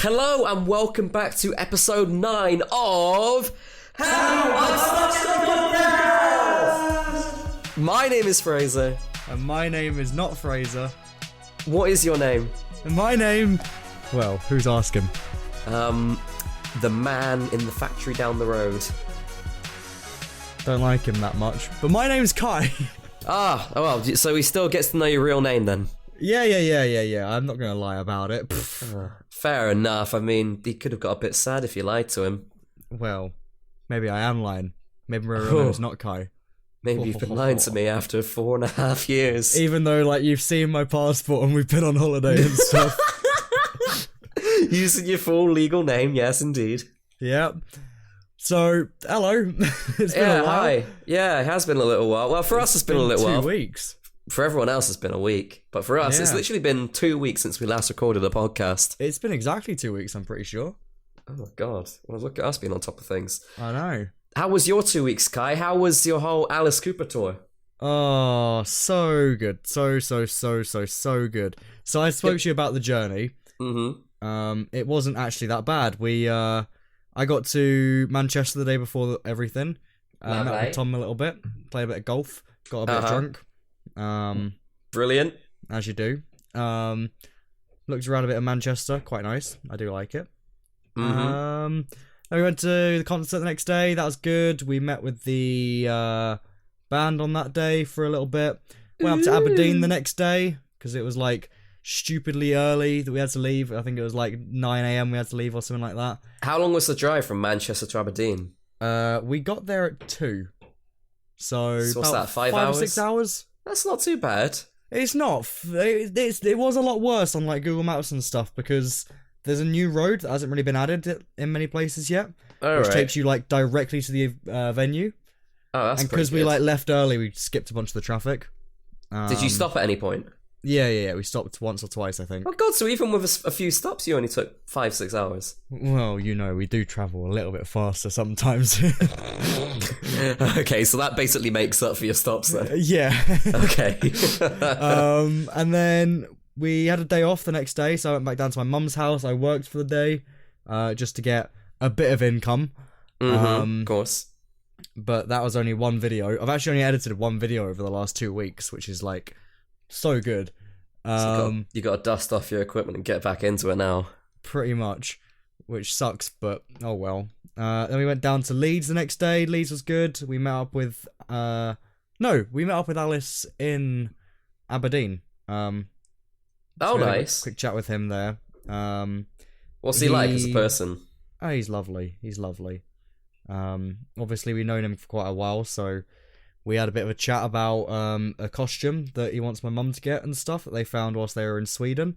Hello and welcome back to episode 9 of How I Started a Podcast! My name is Fraser. And my name is not Fraser. What is your name? And my name... Well, who's asking? The man in the factory down the road. Don't like him that much. But my name's Kai. Well, so he still gets to know your real name then? Yeah. I'm not going to lie about it. Fair enough. I mean, he could have got a bit sad if you lied to him. Well, maybe I am lying. Maybe my real name's not Kai. Maybe you've been lying to me after 4.5 years. Even though, like, you've seen my passport and we've been on holiday and stuff. Using your full legal name, yes, indeed. Yep. So, hello. It's been a while. Hi. Yeah, it has been a little while. Well, for us, it's been a little while. 2 weeks. For everyone else, it's been a week. But for us, it's Yeah. literally been 2 weeks since we last recorded a podcast. It's been exactly 2 weeks, I'm pretty sure. Oh my god. Well, look at us being on top of things. I know. How was your 2 weeks, Kai? How was your whole Alice Cooper tour? Oh, so good. So good. So I spoke to you about the journey. Mm-hmm. It wasn't actually that bad. I got to Manchester the day before everything. Met with Tom a little bit, played a bit of golf, got a bit drunk. Brilliant. As you do. Looked around a bit of Manchester, quite nice. I do like it. Mm-hmm. Then we went to the concert the next day. That was good. We met with the band on that day for a little bit. Went up to Aberdeen the next day because it was like stupidly early that we had to leave. I think it was like 9 a.m. we had to leave or something like that. How long was the drive from Manchester to Aberdeen? We got there at 2. So what's about that, 5 5 hours? or 6 hours. That's not too bad. It's not. It was a lot worse on like Google Maps and stuff because there's a new road that hasn't really been added in many places yet, which takes you like directly to the venue. Oh, that's and pretty because we good. like left early, we skipped a bunch of the traffic. Did you stop at any point? Yeah. We stopped once or twice, I think. Oh god, so even with a few stops, you only took 5-6 hours. Well, you know, we do travel a little bit faster sometimes. Okay, so that basically makes up for your stops then. Yeah. Okay. And then we had a day off the next day, so I went back down to my mum's house. I worked for the day, just to get a bit of income. Of course. But that was only one video. I've actually only edited one video over the last 2 weeks, which is like so good. So you got to dust off your equipment and get back into it now. Pretty much, which sucks, but oh well. Then we went down to Leeds the next day. Leeds was good. We met up with Alice in Aberdeen. Oh, nice. Quick chat with him there. What's he like as a person? Oh, he's lovely. Obviously we've known him for quite a while, so we had a bit of a chat about a costume that he wants my mum to get and stuff that they found whilst they were in Sweden.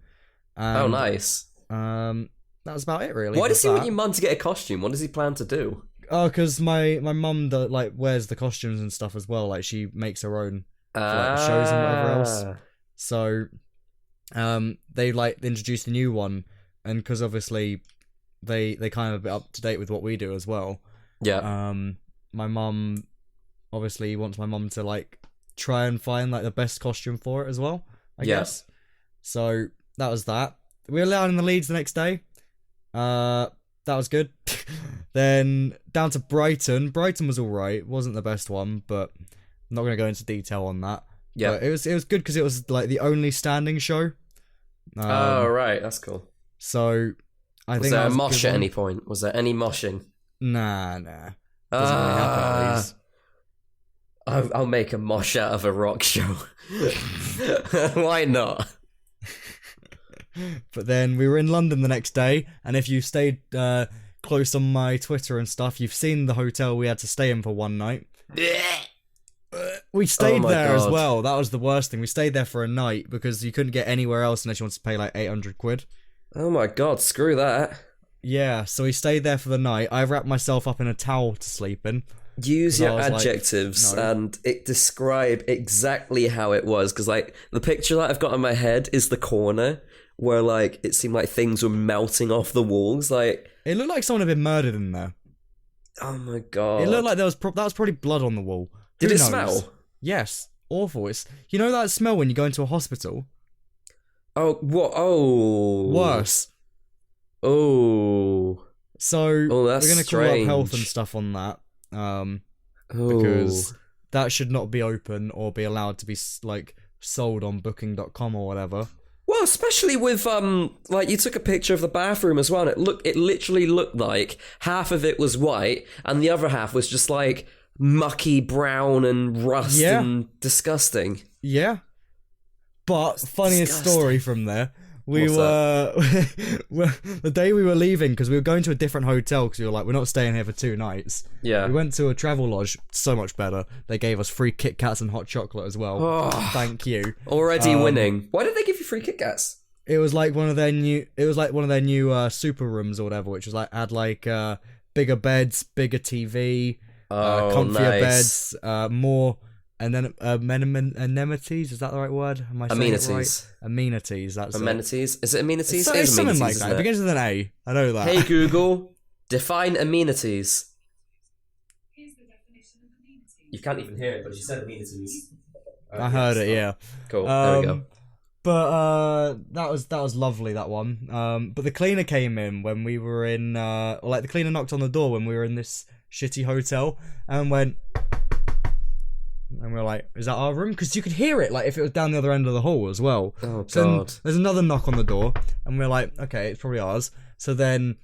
Oh, nice. That was about it, really. Why does he want your mum to get a costume? What does he plan to do? Oh, because my mum like wears the costumes and stuff as well. Like she makes her own for like, the shows and whatever else. So, they like introduced a new one, and because obviously they kind of a bit up to date with what we do as well. Yeah. My mum obviously wants my mum to like try and find like the best costume for it as well, I guess. So that was that. We were down in the Leeds the next day. That was good. Then down to Brighton. Brighton was alright. Wasn't the best one, but I'm not going to go into detail on that. Yeah. But it was good because it was like the only standing show. Oh, right. That's cool. So I think Was there that a was mosh good at one. any point? Was there any moshing? Nah. Doesn't really happen at least. I'll make a mosh out of a rock show. Why not? But then we were in London the next day, and if you stayed close on my Twitter and stuff, you've seen the hotel we had to stay in for one night. We stayed there as well. That was the worst thing. We stayed there for a night because you couldn't get anywhere else unless you wanted to pay like 800 quid. Oh my god, screw that. Yeah, so we stayed there for the night. I wrapped myself up in a towel to sleep in. Use your I was adjectives like, no. and describe exactly how it was, because like the picture that I've got in my head is the corner where like it seemed like things were melting off the walls. Like It looked like someone had been murdered in there. oh my god, It looked like that was probably blood on the wall. Did Who it knows? smell? Yes, awful. It's you know that smell when you go into a hospital. Oh, what? Oh, Worse. Oh. So Oh, that's we're gonna call up health and strange. stuff on that, Oh. because that should not be open or be allowed to be like sold on Booking.com or whatever. Well, especially with like you took a picture of the bathroom as well, and it literally looked like half of it was white and the other half was just like mucky brown and rust Yeah. and disgusting. Yeah. But funniest disgusting. story from there. We What's were the day we were leaving, because we were going to a different hotel because we were like, we're not staying here for 2 nights. Yeah. We went to a travel lodge, so much better. They gave us free Kit Kats and hot chocolate as well. Oh. Thank you. Already winning. Why did they give you free Kit Kats? It was like one of their new. It was like one of their new super rooms or whatever, which was like had like bigger beds, bigger TV, comfier nice. beds, more. And then amenities, is that the right word? Am I saying Amenities. it right? Amenities, that's Amenities? Is it amenities? it. It It's is something amenities, like that. isn't It it? begins with an A. I know that. Hey Google, define amenities. You can't even hear it, but she said amenities. I heard it, yeah. Cool, there we go. But that was lovely, that one. But the cleaner came in when we were in or like the cleaner knocked on the door when we were in this shitty hotel and went, and we were like, is that our room? Because you could hear it, like, if it was down the other end of the hall as well. Oh, So then God. there's another knock on the door, and we're like, okay, it's probably ours. So then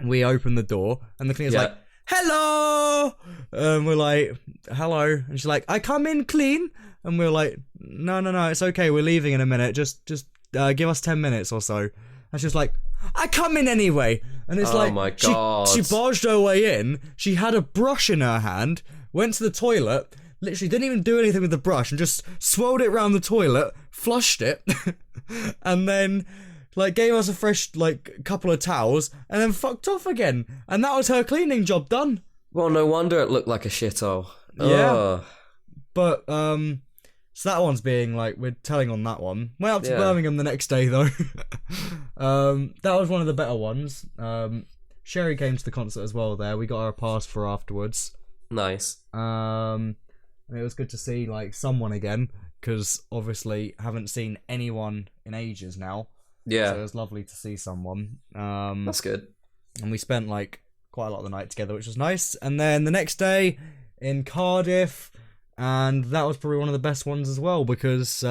we open the door, and the cleaner's Yeah. like, hello! And we're like, hello. And she's like, I come in clean? And we're like, no, it's okay, we're leaving in a minute. Just give us 10 minutes or so. And she's like, I come in anyway. And it's Oh like, my God. She barged her way in. She had a brush in her hand, went to the toilet, literally didn't even do anything with the brush and just swirled it around the toilet, flushed it, and then like gave us a fresh like couple of towels and then fucked off again. And that was her cleaning job done. Well, no wonder it looked like a shithole. Yeah. Ugh. But so that one's being like, we're telling on that one. Went up to Yeah. Birmingham the next day though. That was one of the better ones. Sherry came to the concert as well there. We got her a pass for afterwards. Nice. And it was good to see like someone again, because obviously haven't seen anyone in ages now. Yeah. So it was lovely to see someone. That's good. And we spent like quite a lot of the night together, which was nice. And then the next day in Cardiff, and that was probably one of the best ones as well, because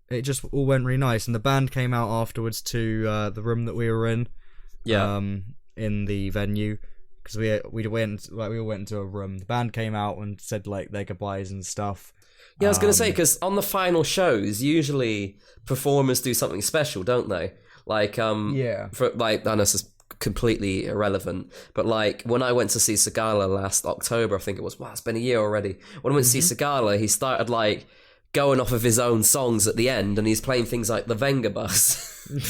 it just all went really nice. And the band came out afterwards to the room that we were in. Yeah. In the venue, because we all went into a room. The band came out and said like their goodbyes and stuff. Yeah, I was going to say, because on the final shows, usually performers do something special, don't they? Like, Yeah. for, like, I know this is completely irrelevant, but like, when I went to see Sagala last October, I think it was, wow, it's been a year already. When I went to see Sagala, he started, like, going off of his own songs at the end, and he's playing things like the Venga Bus. And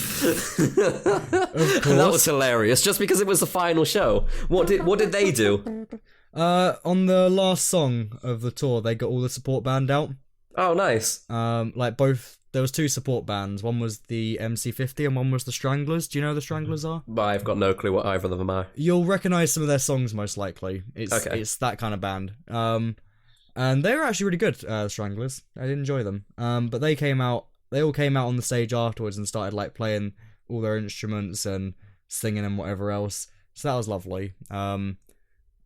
that was hilarious, just because it was the final show. What did they do? On the last song of the tour, they got all the support band out. Oh, nice. Like both, there was 2 support bands. One was the MC50 and one was the Stranglers. Do you know who the Stranglers are? But I've got no clue what either of them are. You'll recognise some of their songs most likely. It's that kind of band. And they were actually really good, the Stranglers. I did enjoy them. But they all came out on the stage afterwards and started like playing all their instruments and singing and whatever else. So that was lovely.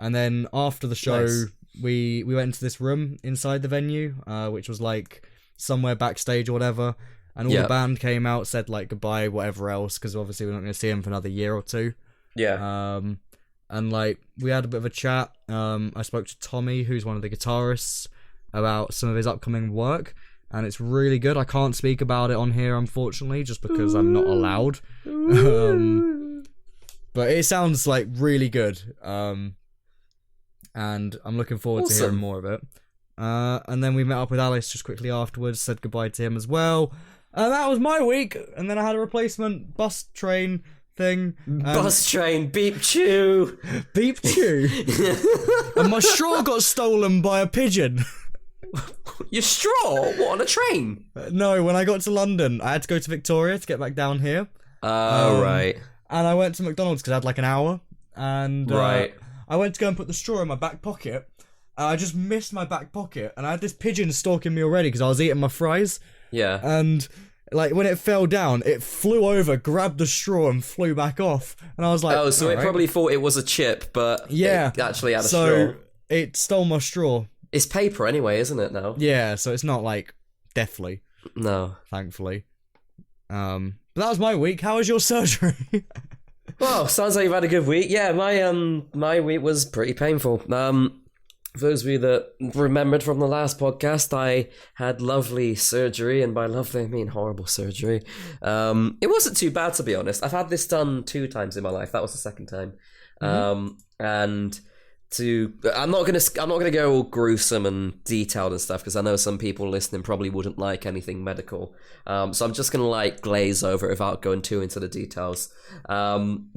And then after the show, Nice. we went into this room inside the venue, which was like somewhere backstage or whatever. And all Yeah. the band came out, said like goodbye, whatever else, because obviously we're not going to see them for another year or 2. Yeah. And like we had a bit of a chat. I spoke to Tommy, who's one of the guitarists, about some of his upcoming work, and it's really good. I can't speak about it on here, unfortunately, just because I'm not allowed. But it sounds like really good. And I'm looking forward to hearing Awesome. more of it. And then we met up with Alice just quickly afterwards, said goodbye to him as well. And that was my week. And then I had a replacement bus train thing. Bus train, beep chew. Beep chew. And my straw got stolen by a pigeon. Your straw? What, on a train? No, when I got to London, I had to go to Victoria to get back down here. Oh, right. And I went to McDonald's because I had like an hour. And Right. I went to go and put the straw in my back pocket. I just missed my back pocket. And I had this pigeon stalking me already because I was eating my fries. Yeah. And like when it fell down, it flew over, grabbed the straw, and flew back off. And I was like, oh, so it probably thought it was a chip, but it actually had a straw. So it stole my straw. It's paper anyway, isn't it now? Yeah, so it's not like deathly. No. Thankfully. But that was my week. How was your surgery? Well, sounds like you've had a good week. Yeah, my week was pretty painful. For those of you that remembered from the last podcast, I had lovely surgery, and by lovely I mean horrible surgery. It wasn't too bad, to be honest. I've had this done 2 times in my life. That was the second time. And I'm not gonna go all gruesome and detailed and stuff, because I know some people listening probably wouldn't like anything medical. So I'm just gonna like glaze over it without going too into the details.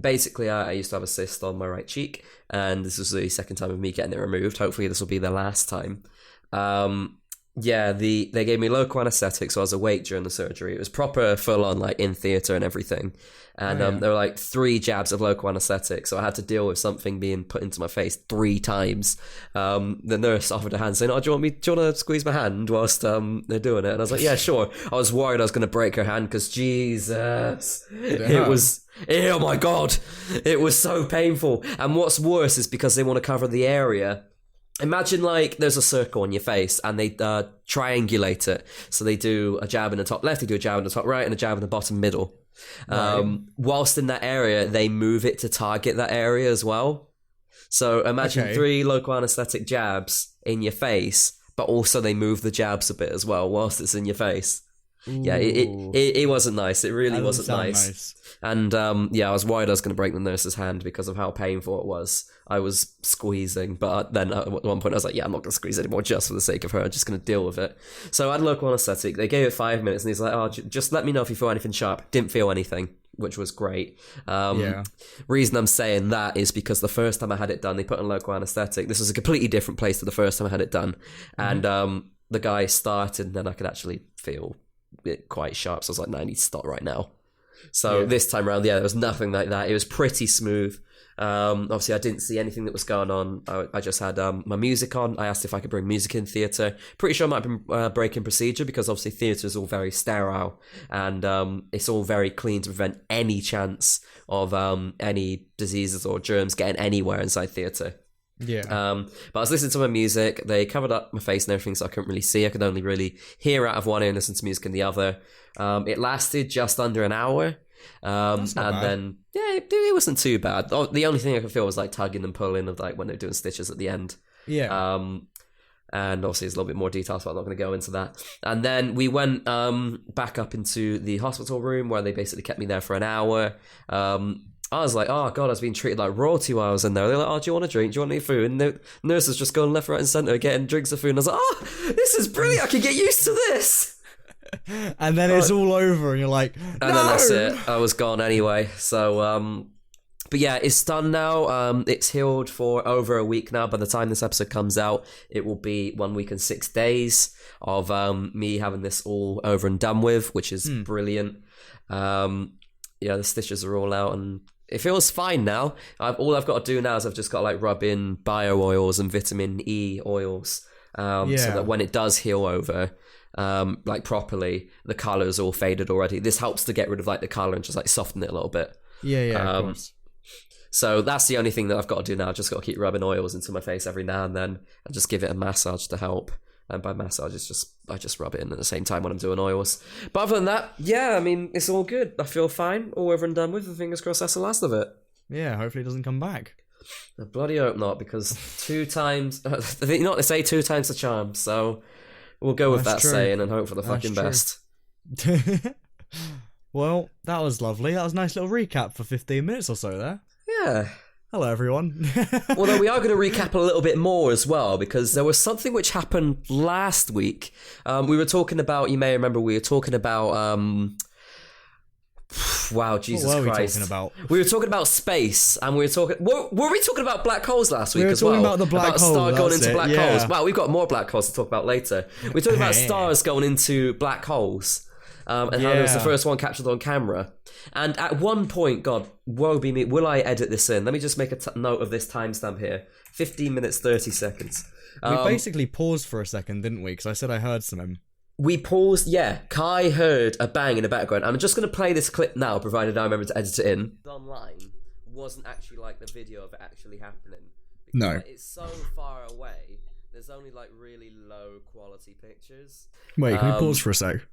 Basically, I used to have a cyst on my right cheek, and this was the second time of me getting it removed. Hopefully, this will be the last time. They gave me local anesthetic, so I was awake during the surgery. It was proper, full on, like in theatre and everything. And there were like 3 jabs of local anesthetic, so I had to deal with something being put into my face 3 times. The nurse offered a hand, saying, "Oh, do you want to squeeze my hand whilst they're doing it?" And I was like, "Yeah, sure." I was worried I was going to break her hand, because Jesus, it was. Oh my God, it was so painful. And what's worse is because they want to cover the area. Imagine like there's a circle on your face and they triangulate it. So they do a jab in the top left, they do a jab in the top right, and a jab in the bottom middle. Right. Whilst in that area, they move it to target that area as well. So imagine 3 local anesthetic jabs in your face, but also they move the jabs a bit as well whilst it's in your face. Ooh. Yeah, it wasn't nice. It really wasn't nice. And I was worried I was going to break the nurse's hand because of how painful it was. I was squeezing, but then at one point I was like, yeah, I'm not going to squeeze anymore just for the sake of her. I'm just going to deal with it. So I had local anesthetic. They gave it 5 minutes, and he's like, "Oh, just let me know if you feel anything sharp." Didn't feel anything, which was great. Reason I'm saying that is because the first time I had it done, they put in local anesthetic. This was a completely different place to the first time I had it done. And the guy started, and then I could actually feel it quite sharp. So I was like, no, I need to stop right now. So this time around, there was nothing like that. It was pretty smooth. Obviously, I didn't see anything that was going on. I just had my music on. I asked if I could bring music in theatre. Pretty sure I might have been breaking procedure, because obviously theatre is all very sterile, and it's all very clean to prevent any chance of any diseases or germs getting anywhere inside theatre. But I was listening to my music. They covered up my face and everything, so I couldn't really see. I could only really hear out of one ear and listen to music in the other. It lasted just under an hour. And then it wasn't too bad. The only thing I could feel was like tugging and pulling of like when they're doing stitches at the end. And obviously there's a little bit more detail, so I'm not going to go into that. And then we went back up into the hospital room, where they basically kept me there for an hour. I was like, oh God, I was being treated like royalty while I was in there. They're like, "Oh, do you want a drink? Do you want any food?" And the nurses just going left, right and centre getting drinks of food. And I was like, "Oh, this is brilliant. I can get used to this." And then it's all over and you're like, "No!" And then that's it. I was gone anyway. So, but yeah, it's done now. It's healed for over a week now. By the time this episode comes out, it will be 1 week and 6 days of me having this all over and done with, which is brilliant. The stitches are all out, and it feels fine now. All I've got to do now is I've just got to like rub in bio oils and vitamin E oils, so that when it does heal over, like properly, the colour's all faded already. This helps to get rid of like the colour and just like soften it a little bit. Of course. So that's the only thing that I've got to do now. I've just got to keep rubbing oils into my face every now and then, and just give it a massage to help. And by massage, I just rub it in at the same time when I'm doing oils. But other than that, I mean, it's all good. I feel fine, all over and done with. And fingers crossed that's the last of it. Yeah, hopefully it doesn't come back. I bloody hope not, because 2 times... you know what they say, 2 times the charm. So we'll go with that saying and hope for the fucking best. Well, that was lovely. That was a nice little recap for 15 minutes or so there. Yeah. Hello, everyone. Although we are going to recap a little bit more as well, because there was something which happened last week. We were talking about, you may remember, we were talking about... wow, Jesus Christ. What were we talking about? We were talking about space, and we were talking... Were we talking about black holes last week as well? We were talking about the black hole. About a star going into black holes. Wow, we've got more black holes to talk about later. We're talking about stars going into black holes. And how there was the first one captured on camera. And at one point, God, woe be me, will I edit this in? Let me just make a note of this timestamp here. 15 minutes, 30 seconds. We basically paused for a second, didn't we? Because I said I heard something. we paused. Yeah, Kai heard a bang in the background. I'm just going to play this clip now, provided I remember to edit it in. Online wasn't actually like the video of it actually happening. Because, No. like, it's so far away. There's only like really low quality pictures. Wait, can we pause for a sec?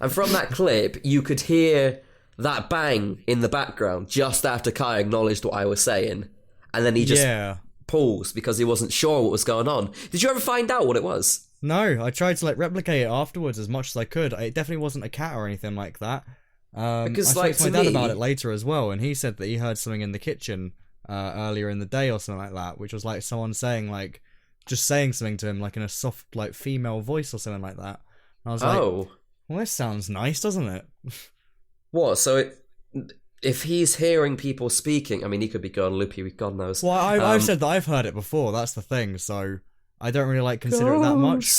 And from that clip, you could hear that bang in the background just after Kai acknowledged what I was saying, and then he just paused because he wasn't sure what was going on. Did you ever find out what it was? No, I tried to like replicate it afterwards as much as I could. It definitely wasn't a cat or anything like that. Because I like spoke to to my dad me, about it later as well, and he said that he heard something in the kitchen earlier in the day or something like that, which was like someone saying like just saying something to him like in a soft like female voice or something like that. And I was like, well, this sounds nice, doesn't it? What? So if he's hearing people speaking, I mean, he could be going loopy. God knows. Well, I've said that I've heard it before. That's the thing. So I don't really like consider it that much.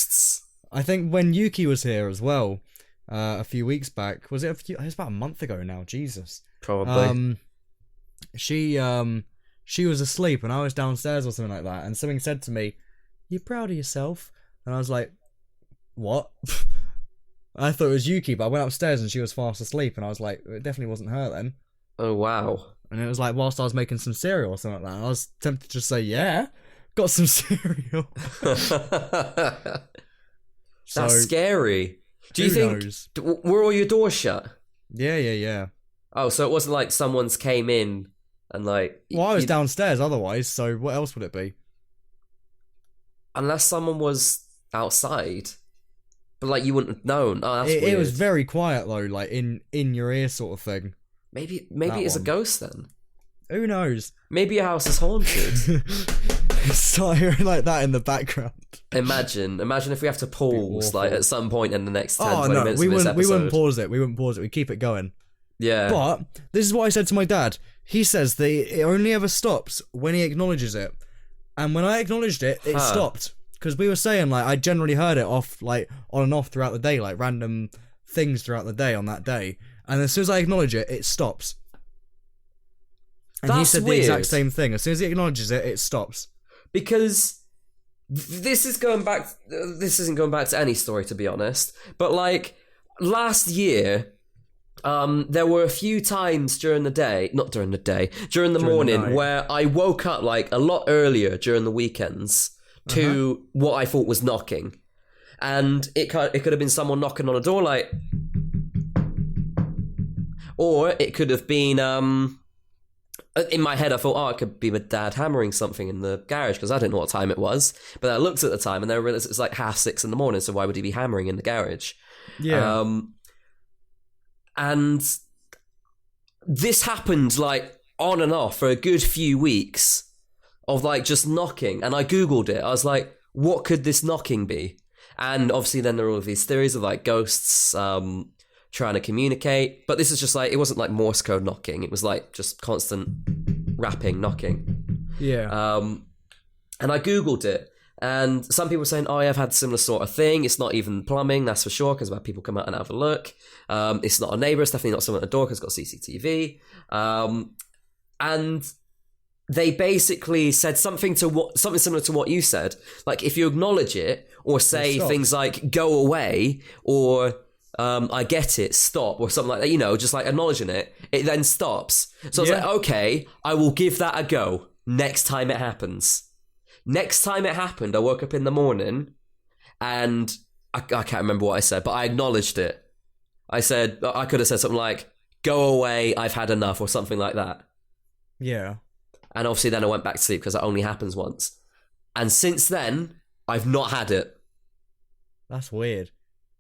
I think when Yuki was here as well, a few weeks back, was it? It was about a month ago now. Jesus, probably. She was asleep and I was downstairs or something like that, and something said to me, "You proud of yourself?" And I was like, "What?" I thought it was Yuki, but I went upstairs and she was fast asleep, and I was like, "It definitely wasn't her then." Oh wow! And it was like whilst I was making some cereal or something like that. And I was tempted to just say, "Yeah, got some cereal." That's scary. Do you think were all your doors shut? Yeah. Oh, so it wasn't like someone's came in and like. Well, I was downstairs otherwise, so what else would it be? Unless someone was outside, but like you wouldn't have known. Oh, that's weird. It was very quiet though, like in your ear sort of thing. Maybe it's a ghost then. Who knows? Maybe your house is haunted. Start hearing like that in the background. Imagine if we have to pause like at some point in the next 10, 20 minutes we of this wouldn't, episode. we wouldn't pause it. We'd keep it going. Yeah. But this is what I said to my dad. He says that it only ever stops when he acknowledges it. And when I acknowledged it, it stopped. Because we were saying, like, I generally heard it off, like, on and off throughout the day, like, random things throughout the day on that day. And as soon as I acknowledge it, it stops. And he said the exact same thing. As soon as he acknowledges it, it stops. Because this isn't going back to any story, to be honest. But, like, last year, there were a few times during the morning, where I woke up, like, a lot earlier during the weekends to what I thought was knocking. And it could have been someone knocking on a door, like... Or it could have been... in my head, I thought, it could be my dad hammering something in the garage, because I didn't know what time it was. But I looked at the time, and I realised it was like 6:30 in the morning, so why would he be hammering in the garage? Yeah. And this happened, like, on and off for a good few weeks of, like, just knocking. And I Googled it. I was like, what could this knocking be? And obviously then there are all of these theories of, like, ghosts trying to communicate. But this is just, like, it wasn't, like, Morse code knocking. It was, like, just constant rapping, knocking. Yeah. And I Googled it. And some people were saying, I've had a similar sort of thing. It's not even plumbing, that's for sure, because people come out and have a look. It's not a neighbour, it's definitely not someone at the door because it's got CCTV. And they basically said something similar to what you said. Like, if you acknowledge it, or say things like, go away, or I get it, stop, or something like that, just like acknowledging it, it then stops. So I was like, okay, I will give that a go next time it happens. Next time it happened, I woke up in the morning and I can't remember what I said, but I acknowledged it. I could have said something like, go away, I've had enough, or something like that. Yeah. And obviously then I went back to sleep because it only happens once. And since then, I've not had it. That's weird.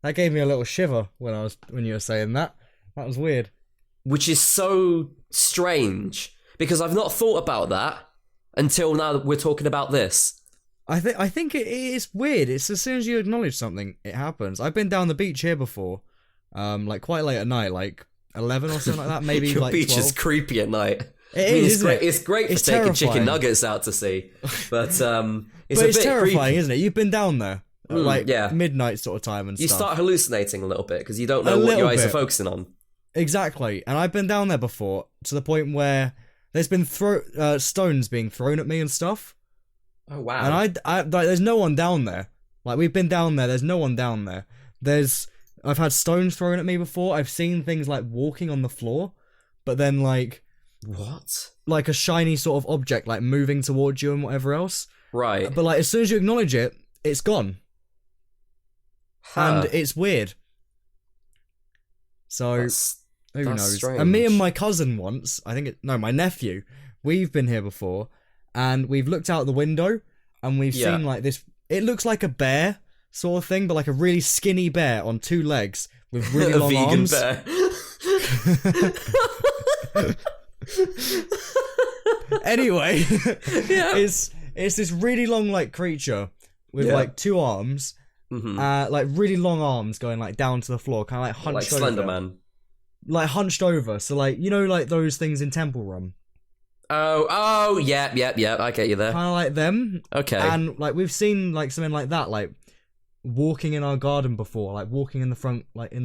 That gave me a little shiver when you were saying that. That was weird. Which is so strange, because I've not thought about that until now that we're talking about this. I think it is weird. It's as soon as you acknowledge something, it happens. I've been down the beach here before, like quite late at night, like 11 or something like that. Maybe Your like beach 12. is creepy at night. It's great. It's great for taking terrifying. chicken nuggets out to sea, but it's terrifying, creepy. isn't it? You've been down there, like midnight sort of time, and you stuff. start hallucinating a little bit because you don't know what your eyes are focusing on. Exactly, and I've been down there before to the point where there's been stones being thrown at me and stuff. Oh wow! And I like, there's no one down there. Like, we've been down there. There's no one down there. I've had stones thrown at me before. I've seen things like walking on the floor, but then like what? Like a shiny sort of object like moving towards you and whatever else. Right. But like as soon as you acknowledge it, it's gone. And it's weird. So who knows? Strange. And me and my cousin once, my nephew, we've been here before, and we've looked out the window, and we've seen like this. It looks like a bear sort of thing, but like a really skinny bear on 2 legs with really long arms. A vegan bear. Anyway, it's this really long like creature with like 2 arms. Like really long arms going like down to the floor, kind of like hunched over. Like Slenderman. Like hunched over, so like, you know, like those things in Temple Run. Oh, yeah, I get you there. Kind of like them. Okay. And like we've seen like something like that, like walking in our garden before, like walking in the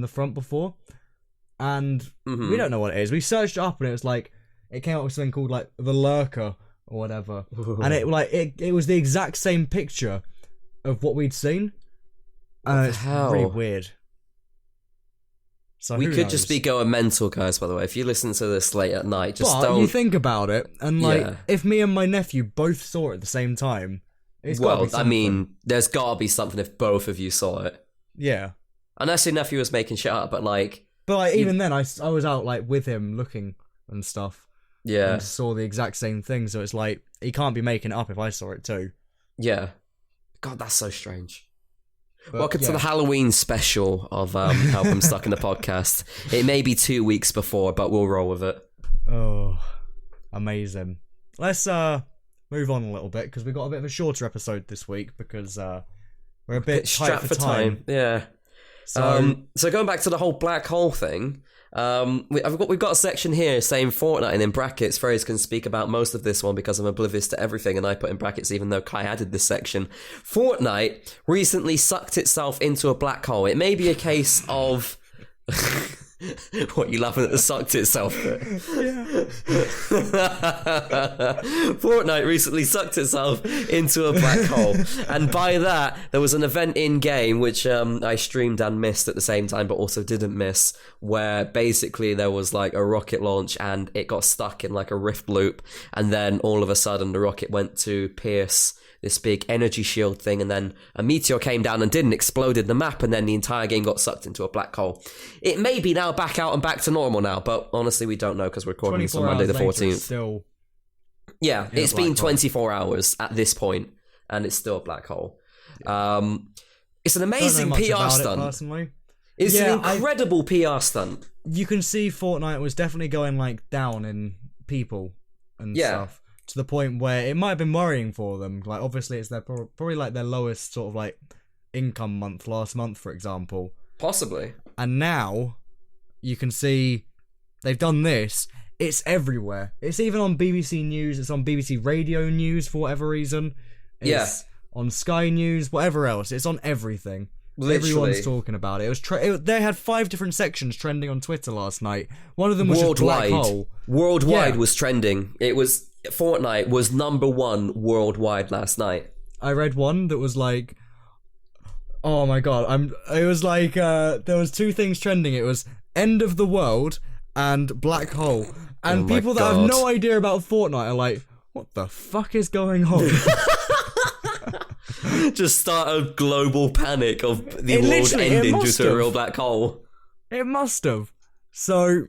front before. And we don't know what it is. We searched it up and it was like, it came up with something called like the lurker or whatever. And it was the exact same picture of what we'd seen. It's really weird. So we could just be going mental, guys, by the way. If you listen to this late at night, don't... you think about it, and like, if me and my nephew both saw it at the same time, it's gotta be something. I mean, there's gotta be something if both of you saw it. Yeah. Unless your nephew was making shit up, but like... But like, even then, I was out like with him looking and stuff. Yeah. And saw the exact same thing, so it's like, he can't be making it up if I saw it too. Yeah. God, that's so strange. But, welcome to the Halloween special of Help I'm Stuck in the Podcast. It may be 2 weeks before, but we'll roll with it. Oh, amazing. Let's move on a little bit, because we've got a bit of a shorter episode this week, because we're a bit tight for time. Yeah. So going back to the whole black hole thing, we've got a section here saying Fortnite, and in brackets, Fraser can speak about most of this one because I'm oblivious to everything, and I put in brackets even though Kai added this section. Fortnite recently sucked itself into a black hole. It may be a case of... What, you laughing at the sucked itself bit? Yeah. Fortnite recently sucked itself into a black hole, and by that there was an event in game which I streamed and missed at the same time, but also didn't miss, where basically there was like a rocket launch and it got stuck in like a rift loop, and then all of a sudden the rocket went to pierce this big energy shield thing, and then a meteor came down and didn't exploded the map, and then the entire game got sucked into a black hole. It may be now back out and back to normal now, but honestly we don't know because we're recording this on Monday the 14th. Yeah, it's been 24 hours at this point, and it's still a black hole. It's an amazing PR stunt. It's an incredible PR stunt. You can see Fortnite was definitely going like down in people and stuff. To the point where it might have been worrying for them. Like, obviously, it's probably like their lowest sort of like income month last month, for example. Possibly. And now you can see they've done this. It's everywhere. It's even on BBC News. It's on BBC Radio News for whatever reason. It's on Sky News, whatever else. It's on everything. Literally. Everyone's talking about it. They had 5 different sections trending on Twitter last night. One of them was just black hole. Worldwide was trending. Fortnite was number 1 worldwide last night. I read one that was like, oh my god, it was like, there was 2 things trending. It was end of the world and black hole. And people that have no idea about Fortnite are like, what the fuck is going on? Just start a global panic of the world ending due to a real black hole. It must have. So...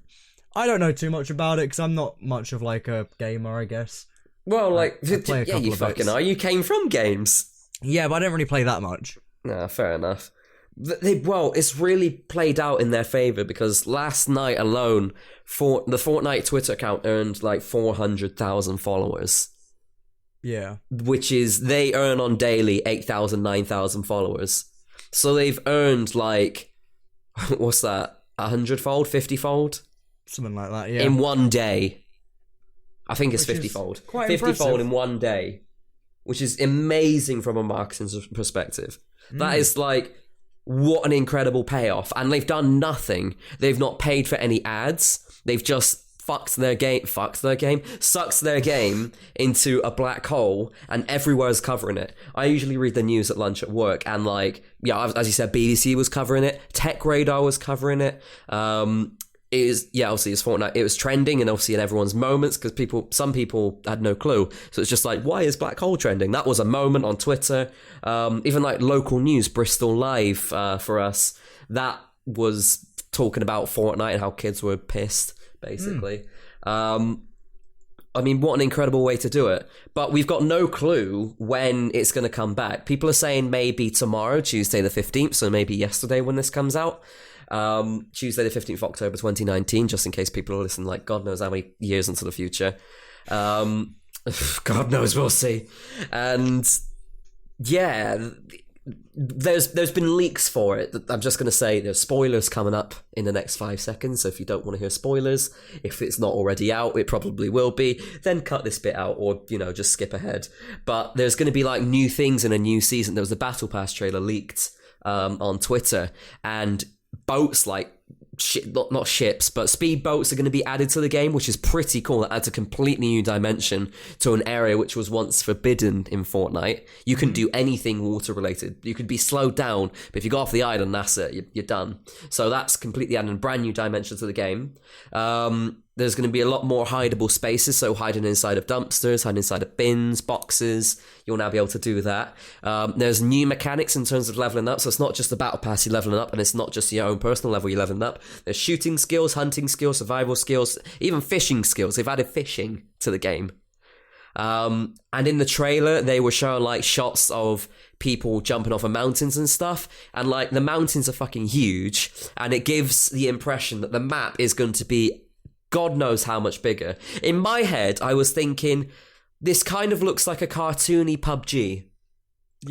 I don't know too much about it because I'm not much of like a gamer, I guess. Well, like, yeah, you fucking are. You came from games. Yeah, but I don't really play that much. Nah, fair enough. It's really played out in their favour because last night alone, the Fortnite Twitter account earned like 400,000 followers. Yeah. Which is, they earn on daily 8,000, 9,000 followers. So they've earned like, what's that, 100-fold, 50-fold? Something like that, yeah. In one day. I think it's 50-fold. 50-fold in one day. Which is amazing from a marketing perspective. That is like, what an incredible payoff. And they've done nothing. They've not paid for any ads. They've just sucks their game into a black hole, and everywhere's covering it. I usually read the news at lunch at work, and like, yeah, as you said, BBC was covering it, Tech Radar was covering it. Obviously it's Fortnite. It was trending, and obviously in everyone's moments, because some people had no clue. So it's just like, why is black hole trending? That was a moment on Twitter. Even like local news, Bristol Live for us, that was talking about Fortnite and how kids were pissed, basically. I mean, what an incredible way to do it. But we've got no clue when it's going to come back. People are saying maybe tomorrow, Tuesday the 15th, so maybe yesterday when this comes out. Tuesday the 15th of October 2019, just in case people are listening like God knows how many years into the future. God knows, we'll see. And yeah, there's been leaks for it. I'm just going to say there's spoilers coming up in the next 5 seconds, so if you don't want to hear spoilers, if it's not already out, it probably will be, then cut this bit out, or, you know, just skip ahead. But there's going to be like new things in a new season. There was a Battle Pass trailer leaked on Twitter, and boats like not ships, but speedboats are going to be added to the game, which is pretty cool. That adds a completely new dimension to an area which was once forbidden in Fortnite. You can do anything water related. You could be slowed down, but if you go off the island, that's it. You're done. So that's completely adding a brand new dimension to the game. There's going to be a lot more hideable spaces, so hiding inside of dumpsters, hiding inside of bins, boxes. You'll now be able to do that. There's new mechanics in terms of leveling up, so it's not just the battle pass you're leveling up, and it's not just your own personal level you're leveling up. There's shooting skills, hunting skills, survival skills, even fishing skills. They've added fishing to the game. And in the trailer, they were showing like shots of people jumping off of mountains and stuff, and like the mountains are fucking huge, and it gives the impression that the map is going to be God knows how much bigger. In my head, I was thinking, this kind of looks like a cartoony PUBG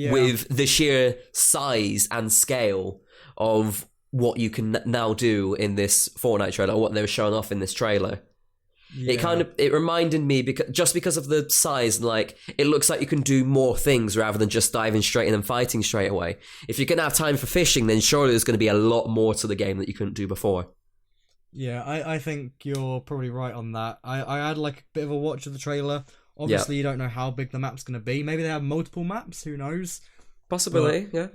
with the sheer size and scale of what you can now do in this Fortnite trailer, or what they were showing off in this trailer. Yeah. It reminded me, because of the size, and like, it looks like you can do more things rather than just diving straight in and fighting straight away. If you're going to have time for fishing, then surely there's going to be a lot more to the game that you couldn't do before. Yeah, I think you're probably right on that. I had like a bit of a watch of the trailer. Obviously, You don't know how big the map's going to be. Maybe they have multiple maps, who knows? Possibly, yeah.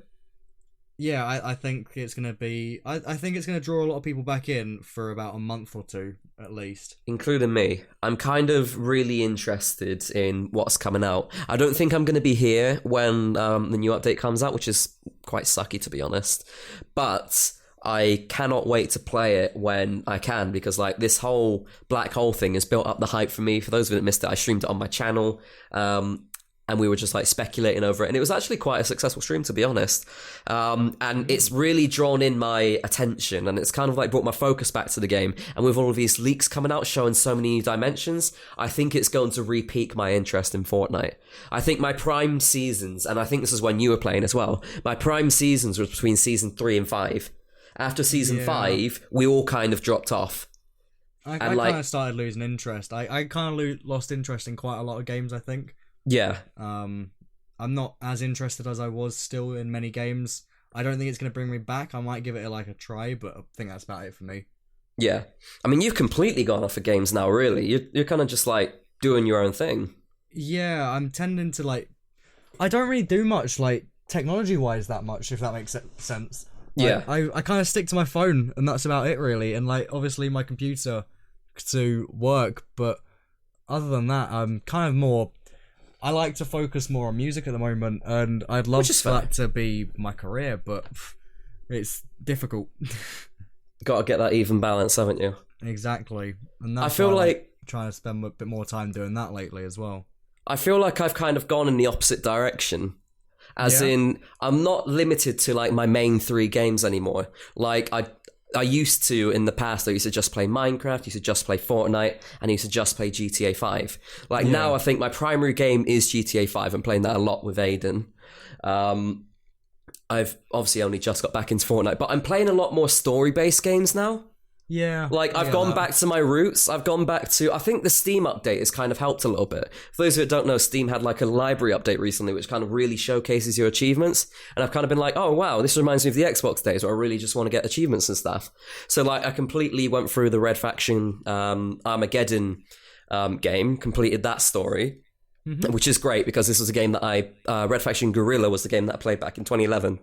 Yeah, I think it's going to be... I think it's going to draw a lot of people back in for about a month or two, at least. Including me. I'm kind of really interested in what's coming out. I don't think I'm going to be here when the new update comes out, which is quite sucky, to be honest. But I cannot wait to play it when I can, because like this whole black hole thing has built up the hype for me. For those of you that missed it, I streamed it on my channel, and we were just like speculating over it, and it was actually quite a successful stream, to be honest. And it's really drawn in my attention, and it's kind of like brought my focus back to the game. And with all of these leaks coming out showing so many new dimensions, I think it's going to re-peak my interest in Fortnite. I think my prime seasons, and I think this is when you were playing as well, my prime seasons was between season 3 and 5. After season 5, we all kind of dropped off. I kind of started losing interest. I kind of lost interest in quite a lot of games, I think. Yeah. I'm not as interested as I was still in many games. I don't think it's going to bring me back. I might give it a try, but I think that's about it for me. Yeah. I mean, you've completely gone off of games now, really. You're kind of just like doing your own thing. Yeah, I'm tending to like... I don't really do much like technology-wise that much, if that makes sense. Yeah. I kind of stick to my phone, and that's about it, really. And like, obviously my computer to work, but other than that, I'm kind of more... I like to focus more on music at the moment, and I'd love for that to be my career, but it's difficult. Got to get that even balance, haven't you? Exactly. And that's I feel like trying to spend a bit more time doing that lately as well. I feel like I've kind of gone in the opposite direction. As in, I'm not limited to like my main 3 games anymore. Like I used to, in the past, I used to just play Minecraft, used to just play Fortnite, and I used to just play GTA 5. Like now I think my primary game is GTA 5. I'm playing that a lot with Aiden. I've obviously only just got back into Fortnite, but I'm playing a lot more story-based games now. Yeah. Like, I've gone back to my roots. I've gone back to... I think the Steam update has kind of helped a little bit. For those who don't know, Steam had like a library update recently, which kind of really showcases your achievements. And I've kind of been like, oh, wow, this reminds me of the Xbox days where I really just want to get achievements and stuff. So, like, I completely went through the Red Faction Armageddon game, completed that story, which is great because this was a game that Red Faction Guerrilla was the game that I played back in 2011,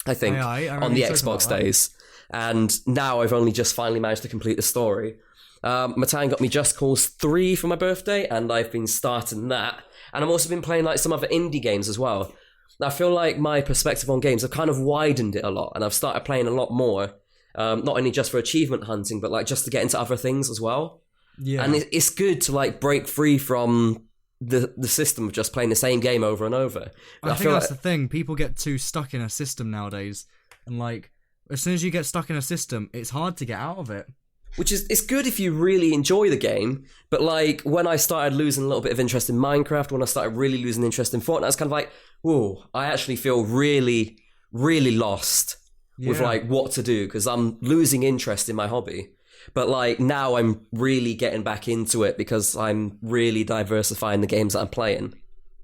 I think, on the Xbox days. And now I've only just finally managed to complete the story. Matan got me Just Cause 3 for my birthday, and I've been starting that. And I've also been playing like some other indie games as well. I feel like my perspective on games, I've kind of widened it a lot, and I've started playing a lot more. Not only just for achievement hunting, but like just to get into other things as well. Yeah. And it's good to like break free from the system of just playing the same game over and over. I think that's the thing. People get too stuck in a system nowadays, and like, as soon as you get stuck in a system, it's hard to get out of it. Which is, it's good if you really enjoy the game, but like, when I started losing a little bit of interest in Minecraft, when I started really losing interest in Fortnite, it's kind of like, whoa, I actually feel really, really lost with like what to do, because I'm losing interest in my hobby. But like, now I'm really getting back into it because I'm really diversifying the games that I'm playing.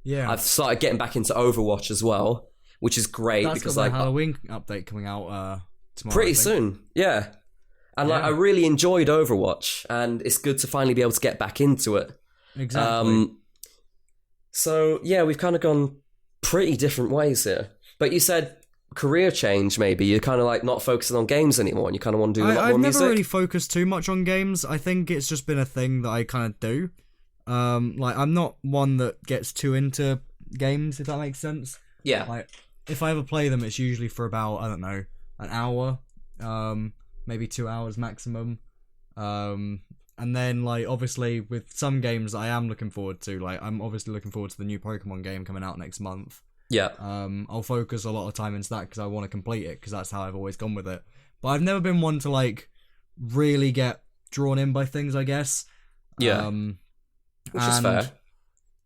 Yeah. I've started getting back into Overwatch as well, which is great. That's because got like the Halloween update coming out tomorrow. Pretty soon, yeah. And like, I really enjoyed Overwatch, and it's good to finally be able to get back into it. Exactly. So yeah, we've kind of gone pretty different ways here. But you said career change, maybe you're kind of like not focusing on games anymore, and you kind of want to do a lot more music. I've never really focused too much on games. I think it's just been a thing that I kind of do. Like, I'm not one that gets too into games, if that makes sense. Yeah. Like, if I ever play them, it's usually for about, I don't know, an hour, maybe 2 hours maximum. And then, like, obviously with some games I am looking forward to, like, I'm obviously looking forward to the new Pokemon game coming out next month. Yeah. I'll focus a lot of time into that because I want to complete it, because that's how I've always gone with it. But I've never been one to like really get drawn in by things, I guess. Yeah. Which is fair.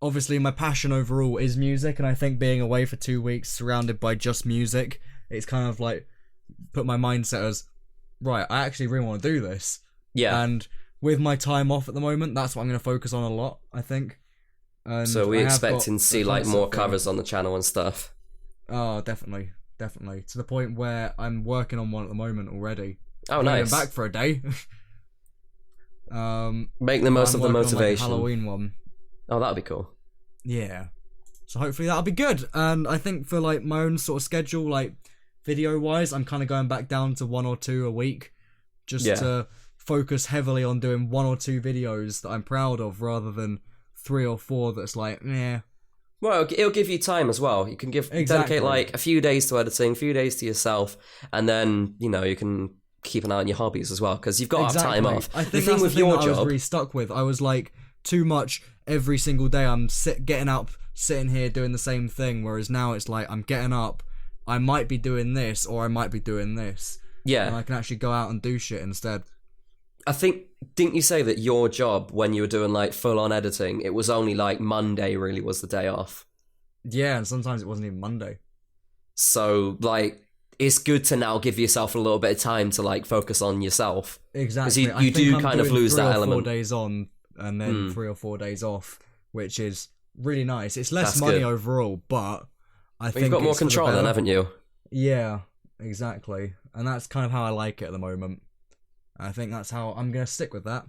Obviously, my passion overall is music, and I think being away for 2 weeks surrounded by just music, it's kind of like put my mindset as, right, I actually really want to do this. Yeah. And with my time off at the moment, that's what I'm going to focus on a lot, I think. And so we're expecting to see like more covers on the channel and stuff. Oh, definitely. To the point where I'm working on one at the moment already. Oh, nice. I'm back for a day. Make the most of the motivation. On, like, a Halloween one. Oh, that'd be cool. Yeah. So hopefully that'll be good. And I think for like my own sort of schedule, like video wise, I'm kind of going back down to 1 or 2 a week, just to focus heavily on doing 1 or 2 videos that I'm proud of, rather than 3 or 4 that's like, yeah. Well, it'll give you time as well. You can dedicate like a few days to editing, a few days to yourself, and then, you know, you can keep an eye on your hobbies as well, because you've got to have time off. I think that's the thing that I was really stuck with. I was like, too much every single day. I'm getting up, sitting here doing the same thing, whereas now it's like, I'm getting up, I might be doing this, or I might be doing this. Yeah. And I can actually go out and do shit instead. I think, didn't you say that your job, when you were doing like full-on editing, it was only like Monday really was the day off? Yeah, and sometimes it wasn't even Monday. So, like, it's good to now give yourself a little bit of time to like focus on yourself. Exactly. Because you do kind of lose that element. 3 or 4 days on, and then 3 or 4 days off, which is really nice. It's less money overall, but I think you've got more control then, haven't you? Yeah, exactly. And that's kind of how I like it at the moment. I think that's how I'm going to stick with that.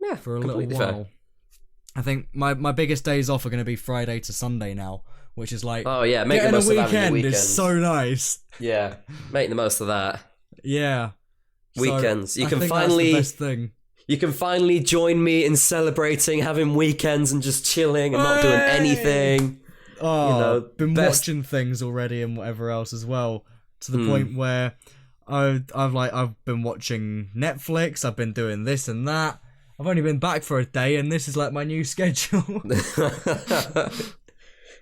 Yeah, for a little while. Fair. I think my biggest days off are going to be Friday to Sunday now, which is like, oh yeah, make the most of having your weekend. Is so nice. Yeah, make the most of that. Yeah, weekends. So, you can finally. That's the best thing. You can finally join me in celebrating having weekends and just chilling and not doing anything. Oh, you know, been watching things already and whatever else as well, to the point where I've been watching Netflix. I've been doing this and that. I've only been back for a day, and this is like my new schedule.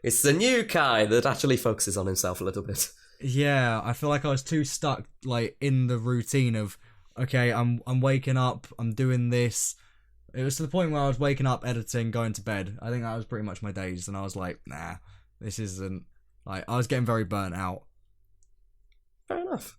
It's the new Kai that actually focuses on himself a little bit. Yeah, I feel like I was too stuck like in the routine of, okay, I'm waking up, I'm doing this. It was to the point where I was waking up, editing, going to bed. I think that was pretty much my days, and I was like, nah, this isn't, like, I was getting very burnt out. Fair enough.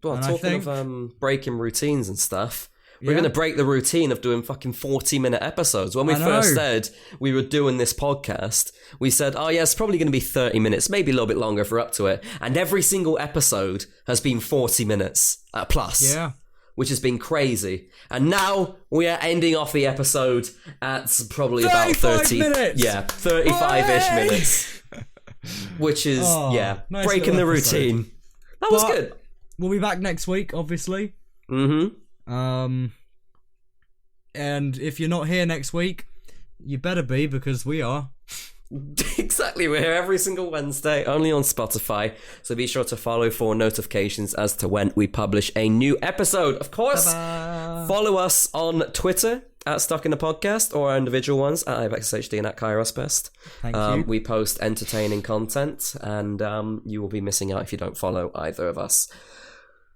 Well, and talking of breaking routines and stuff, We're going to break the routine of doing fucking 40-minute episodes. When we I know. first said we were doing this podcast, we said, oh yeah, it's probably going to be 30 minutes, maybe a little bit longer if we're up to it. And every single episode has been 40 minutes plus. Yeah. Which has been crazy. And now we are ending off the episode at probably about 30 minutes. Yeah, 35-ish minutes. Which is, nice breaking the little episode. routine. That was good. We'll be back next week, obviously. Mm-hmm. And if you're not here next week, you better be, because we are. Exactly, we're here every single Wednesday, only on Spotify. So be sure to follow for notifications as to when we publish a new episode. Of course, follow us on Twitter at Stuck in the Podcast, or our individual ones at IVXHD and at Kai Ross-Best. Thank you. We post entertaining content, and you will be missing out if you don't follow either of us.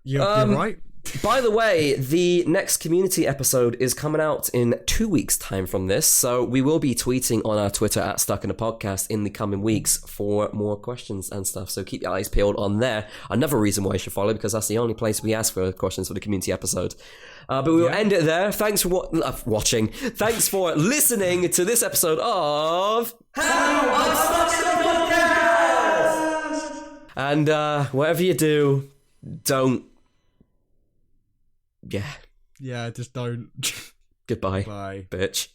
You're right. By the way, the next community episode is coming out in 2 weeks' time from this, so we will be tweeting on our Twitter at Stuck in the Podcast in the coming weeks for more questions and stuff, so keep your eyes peeled on there. Another reason why you should follow, because that's the only place we ask for questions for the community episode. But we will end it there. Thanks for watching. Thanks for listening to this episode of How I Stuck in the Podcast! And whatever you do, don't... Yeah. Yeah, just don't. Goodbye, Bye. bitch.